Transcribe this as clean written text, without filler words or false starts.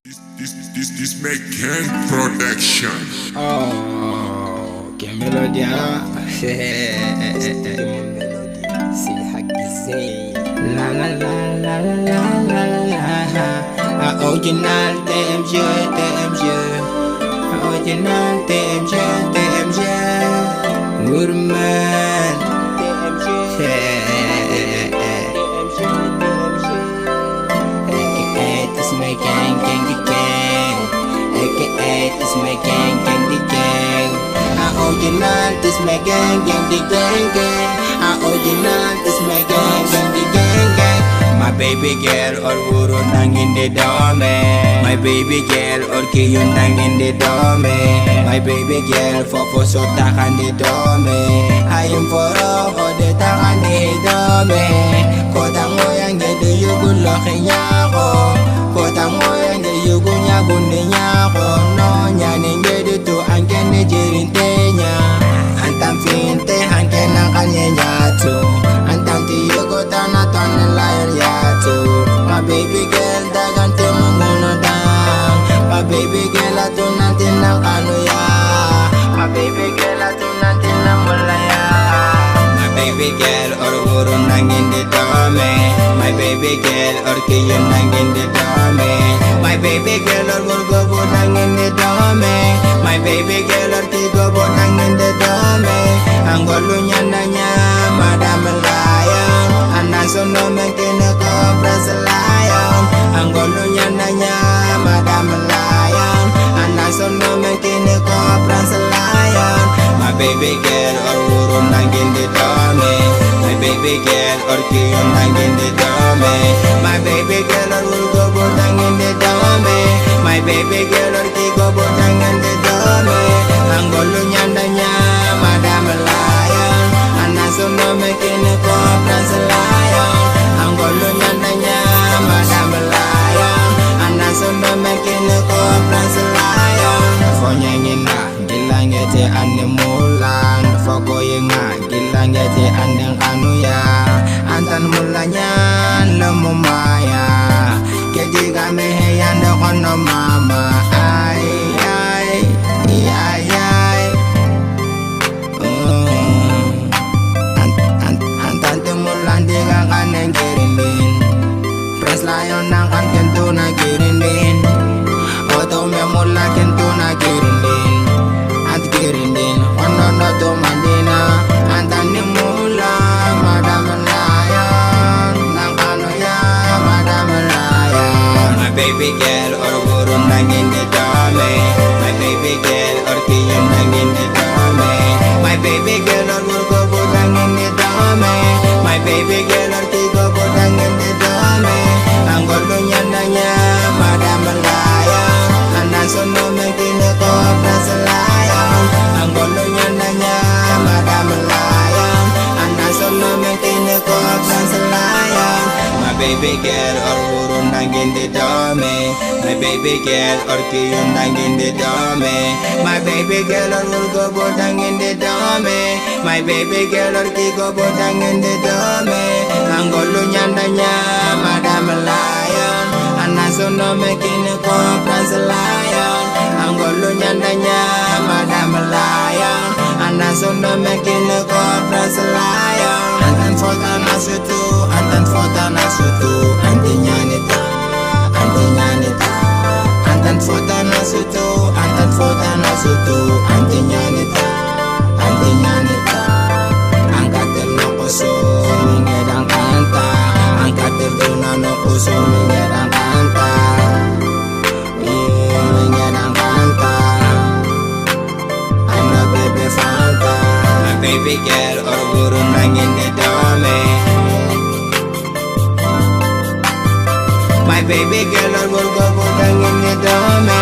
This McCann production. Oh, qué melodía. C'est Hakizay. La la la la la la la. Original TMG, TMG. Original TMG, TMG. Woodman. This my gang, gang, the gang. AKA, this my gang, gang, the gang. Original, this my gang, gang, the gang, gang. Original, this my gang, gang, the gang, gang. My baby girl, or wuro nang in the dome. My baby girl, or kiyun nang in the dome. My baby girl, for so takan the dome. Ayun for all, the takan the dome. Kodang mo yang gede yugun laki niya ako. Kodang mo yang gede yugun niya gundi niya ako. No niya ninggede tu angken ni jirinte niya. Antam finte angken ang kanya niya tu. Antam tiyo ko tanatan nilayan niya tu. My baby girl dagan timunguno dang. My baby girl ato natin ng ano ya. My baby girl ato natin ng mulaya. My baby girl or uro nang hindi dome. My baby girl or kiyon nang hindi dome. My baby girl or gurgobo nang hindi dome. My baby girl or kigobo nang hindi dome. Ang gulo niya na niya madam layan. Anaso naman kinakobra sa layan. Ang gulo niya na niya madam layan. Anaso naman kinakobra sa layan. My baby girl or uro nang hindi dome. My baby girl or kiyon nang hindi dome. My baby girl or gurgobo nang hindi dome. My baby girl or kigobo nang hindi dome. Ang gulo niya na niya madam layan. Anaso naman kinakobra sa layan. Ang gulo niya na niya madam layan. Anaso naman kinakobra sa layan. Fonyangin na gilang ete animulan. Fokoy nga gilang ete andang anu ya. Antan mulanya lumumaya. Keji kami heyan dokono mama. Ay ay ay ay. Antan timulan di kaneng kirindin. Pres layon nang kan kento na kirindin. Oto memula kento na kirindin. At kirindin ono no to mandina. Antan nimula madam layan. Nang ano ya madam layan. My baby girl or guru nang hindi dome. My baby girl or kiyon nang hindi dome. My baby girl or gurgobo nang hindi dome. My baby girl or kigobo nang hindi dome. Ang gulo niya na niya madam layan. Anaso naman kinakobra sa layan. Ang gulo niya na niya madam layan. Anaso naman kinakobra sa layan. My baby girl or uro nang hindi dome. My baby girl or kiyon nang hindi dome. My baby girl or gurgobo nang hindi dome. My baby girl or kigobo nang hindi dome. Ang gulo niya na niya madam layan. Anaso naman kinakobra sa layan. Ang gulo niya na niya madam layan. Anaso naman kinakobra sa layan. Antan fota na sutu, antan fota na sutu. Antinya nita, antinya nita. Antan fota na sutu, antan fota na sutu. Antinya nita, antinya nita. Angkat no puso, mingedang kanta. Angkat no puso, mingedang kanta. Mingedang kanta. I'm the baby Fanta. My baby girl or guru nang hindi dome. My baby girl or gurgobo nang hindi dome.